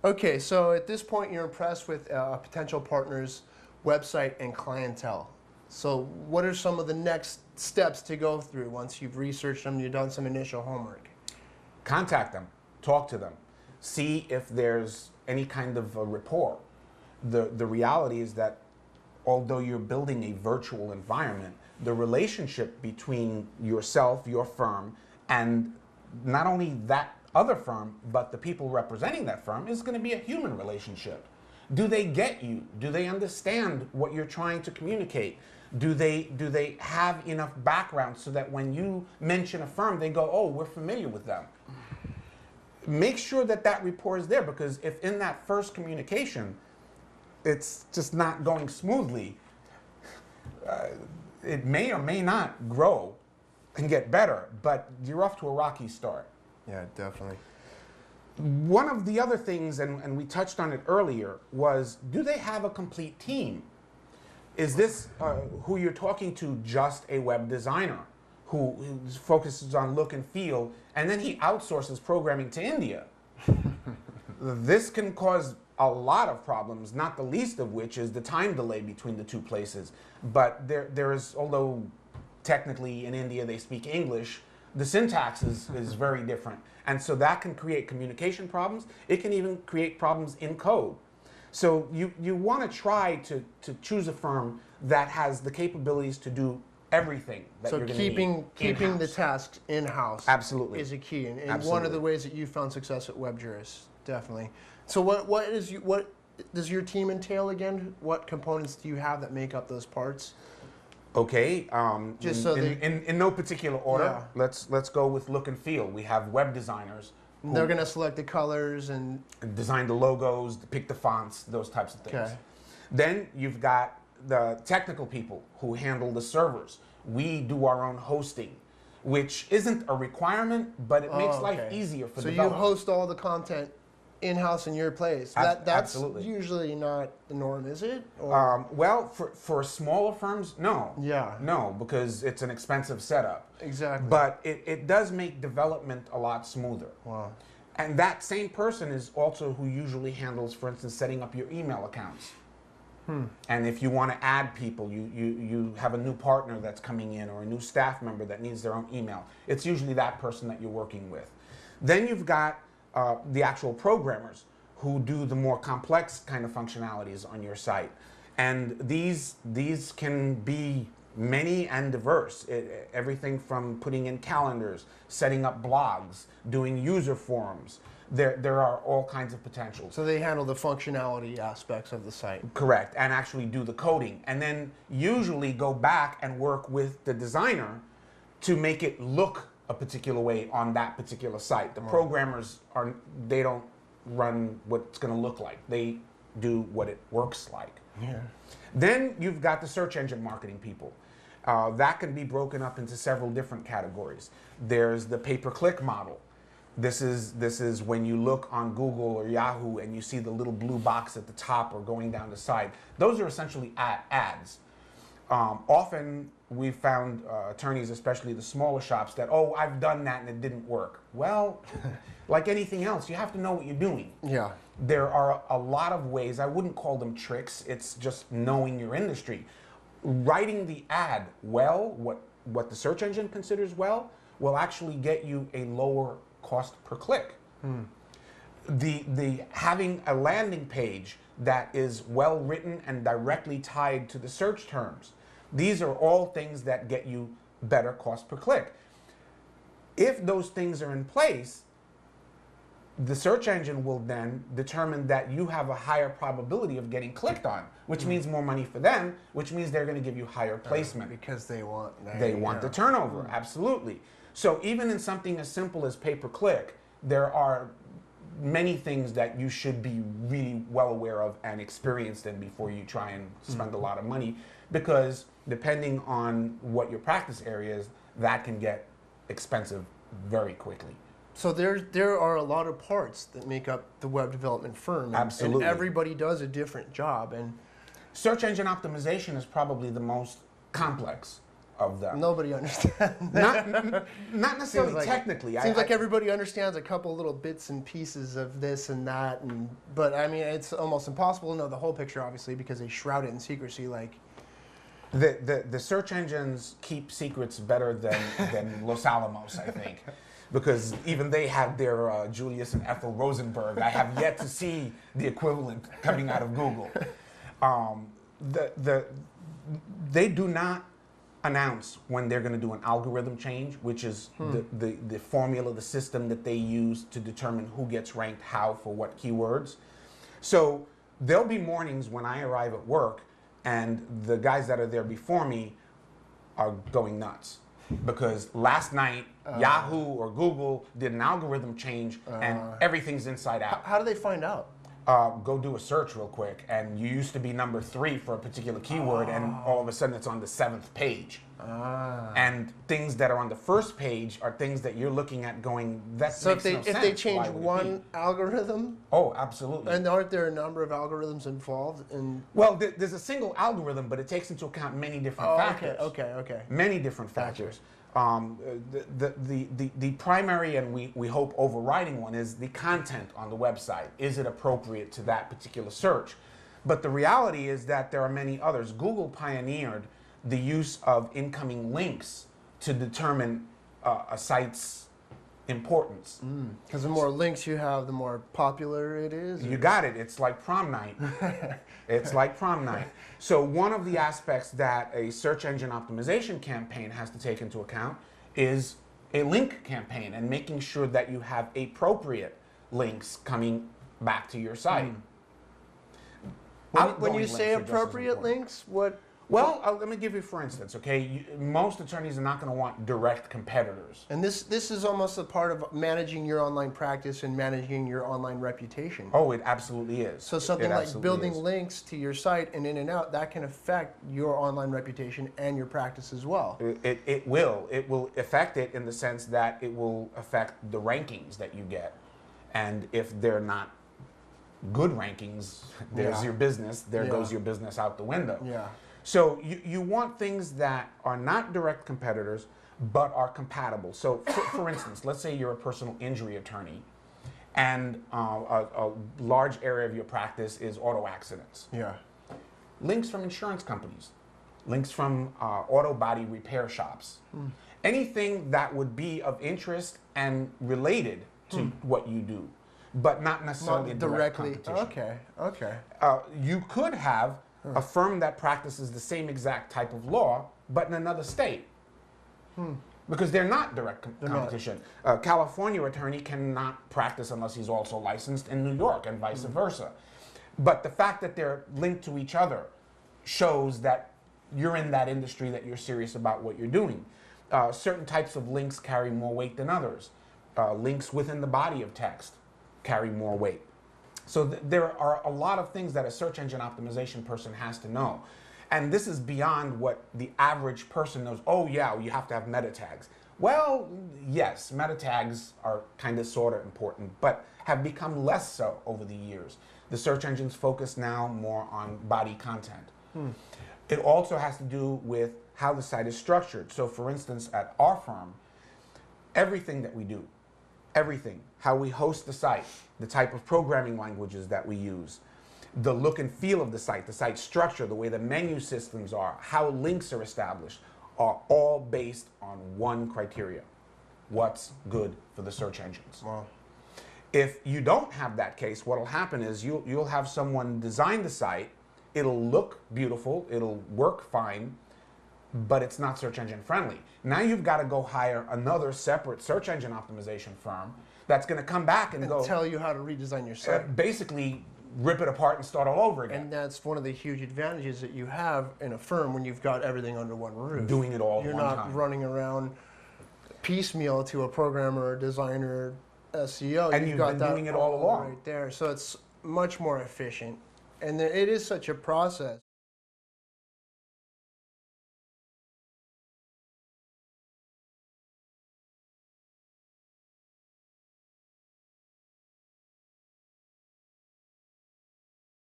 Okay, so at this point, you're impressed with a potential partner's website and clientele. So, what are some of the next steps to go through once you've researched them, you've done some initial homework? Contact them, talk to them, see if there's any kind of a rapport. The reality is that although you're building a virtual environment, the relationship between yourself, your firm, and not only that other firm, but the people representing that firm is going to be a human relationship. Do they get you? Do they understand what you're trying to communicate? Do they have enough background so that when you mention a firm, they go, oh, we're familiar with them? Make sure that that rapport is there, because if in that first communication, it's just not going smoothly, it may or may not grow and get better, but you're off to a rocky start. Yeah, definitely. One of the other things, and we touched on it earlier, was do they have a complete team? Is this who you're talking to just a web designer who focuses on look and feel, and then he outsources programming to India? This can cause a lot of problems, not the least of which is the time delay between the two places. But there is, although technically in India they speak English, the syntax is very different. And so that can create communication problems. It can even create problems in code. So you want to try to choose a firm that has the capabilities to do everything that you're going to need. Keeping the tasks in-house Absolutely. is a key. And Absolutely. one of the ways that you found success at WebJuris, definitely. So what does your team entail again? What components do you have that make up those parts? Okay, Just so in no particular order, Yeah. let's go with look and feel. We have web designers who They're going to select the colors and design the logos, pick the fonts, those types of things. Okay. Then you've got the technical people who handle the servers. We do our own hosting, which isn't a requirement, but it makes life easier for developers. So you host all the content in-house in your place. That's Absolutely. usually not the norm, is it? Well, for smaller firms, no. Yeah. No, because it's an expensive setup. Exactly. But it does make development a lot smoother. Wow. And that same person is also who usually handles, for instance, setting up your email accounts. And if you want to add people, you have a new partner that's coming in or a new staff member that needs their own email. It's usually that person that you're working with. Then you've got the actual programmers who do the more complex kind of functionalities on your site. And these can be many and diverse. Everything from putting in calendars, setting up blogs, doing user forums. There are all kinds of potentials. So they handle the functionality aspects of the site. Correct, and actually do the coding. And then usually go back and work with the designer to make it look a particular way on that particular site. The programmers they don't run what it's going to look like. They do what it works like. Yeah. Then you've got the search engine marketing people. That can be broken up into several different categories. There's the pay-per-click model. This is when you look on Google or Yahoo and you see the little blue box at the top or going down the side. Those are essentially ads. Often we've found attorneys, especially the smaller shops, that, oh, I've done that and it didn't work. Well, like anything else, you have to know what you're doing. Yeah. There are a lot of ways. I wouldn't call them tricks. It's just knowing your industry. Writing the ad well, what the search engine considers well, will actually get you a lower cost per click. The having a landing page that is well written and directly tied to the search terms. These are all things that get you better cost per click. If those things are in place, the search engine will then determine that you have a higher probability of getting clicked on, which means more money for them, which means they're going to give you higher placement. Because they want the turnover, absolutely. So even in something as simple as pay-per-click, there are many things that you should be really well aware of and experienced in before you try and spend a lot of money, because depending on what your practice area is, that can get expensive very quickly. So there are a lot of parts that make up the web development firm. Absolutely. And everybody does a different job. And search engine optimization is probably the most complex of them. Nobody understands. Not necessarily like, technically. Seems like everybody understands a couple little bits and pieces of this and that, but I mean, it's almost impossible to know the whole picture, obviously, because they shroud it in secrecy. Like the search engines keep secrets better than Los Alamos, I think, because even they had their Julius and Ethel Rosenberg. I have yet to see the equivalent coming out of Google. They do not announce when they're going to do an algorithm change, which is the formula, the system that they use to determine who gets ranked how for what keywords. So there'll be mornings when I arrive at work and the guys that are there before me are going nuts because last night Yahoo or Google did an algorithm change and everything's inside out. How do they find out? Go do a search real quick, and you used to be number 3 for a particular keyword, and all of a sudden it's on the 7th page. And things that are on the first page are things that you're looking at going, that So makes no sense. if they change one algorithm, oh, absolutely. and aren't there a number of algorithms involved? Well, there's a single algorithm, but it takes into account many different factors. Okay. Many different factors. The primary and we hope overriding one is the content on the website. Is it appropriate to that particular search? But the reality is that there are many others. Google pioneered the use of incoming links to determine a site's importance. Because the more links you have, the more popular it is? You got it. It's like prom night. It's like prom night. So one of the aspects that a search engine optimization campaign has to take into account is a link campaign and making sure that you have appropriate links coming back to your site. When you say appropriate links, what? Well, let me give you for instance, okay? Most attorneys are not going to want direct competitors. And this is almost a part of managing your online practice and managing your online reputation. Oh, it absolutely is. So something like building links to your site and in and out, that can affect your online reputation and your practice as well. It will. It will affect it in the sense that it will affect the rankings that you get. And if they're not good rankings, there's your business. There goes your business out the window. Yeah. So you want things that are not direct competitors, but are compatible. So for instance, let's say you're a personal injury attorney and a large area of your practice is auto accidents. Yeah. Links from insurance companies, links from auto body repair shops. Anything that would be of interest and related to what you do, but not necessarily directly. Competition. Okay. You could have a firm that practices the same exact type of law, but in another state. Because they're not direct competition. A California attorney cannot practice unless he's also licensed in New York and vice versa. But the fact that they're linked to each other shows that you're in that industry, that you're serious about what you're doing. Certain types of links carry more weight than others. Links within the body of text carry more weight. So there are a lot of things that a search engine optimization person has to know. And this is beyond what the average person knows. Oh yeah, you have to have meta tags. Well, yes, meta tags are kind of sort of important, but have become less so over the years. The search engines focus now more on body content. It also has to do with how the site is structured. So for instance, at our firm, everything that we do, everything, how we host the site, the type of programming languages that we use, the look and feel of the site structure, the way the menu systems are, how links are established, are all based on one criteria: what's good for the search engines. Wow. If you don't have that case, what will happen is you'll have someone design the site, it'll look beautiful, it'll work fine, but it's not search engine friendly. Now you've got to go hire another separate search engine optimization firm that's going to come back and go tell you how to redesign your site. Basically rip it apart and start all over again. And that's one of the huge advantages that you have in a firm when you've got everything under one roof. Doing it all at one time. You're not running around piecemeal to a programmer, designer, SEO. And you've been doing it all along. Right there. So it's much more efficient. And it is such a process.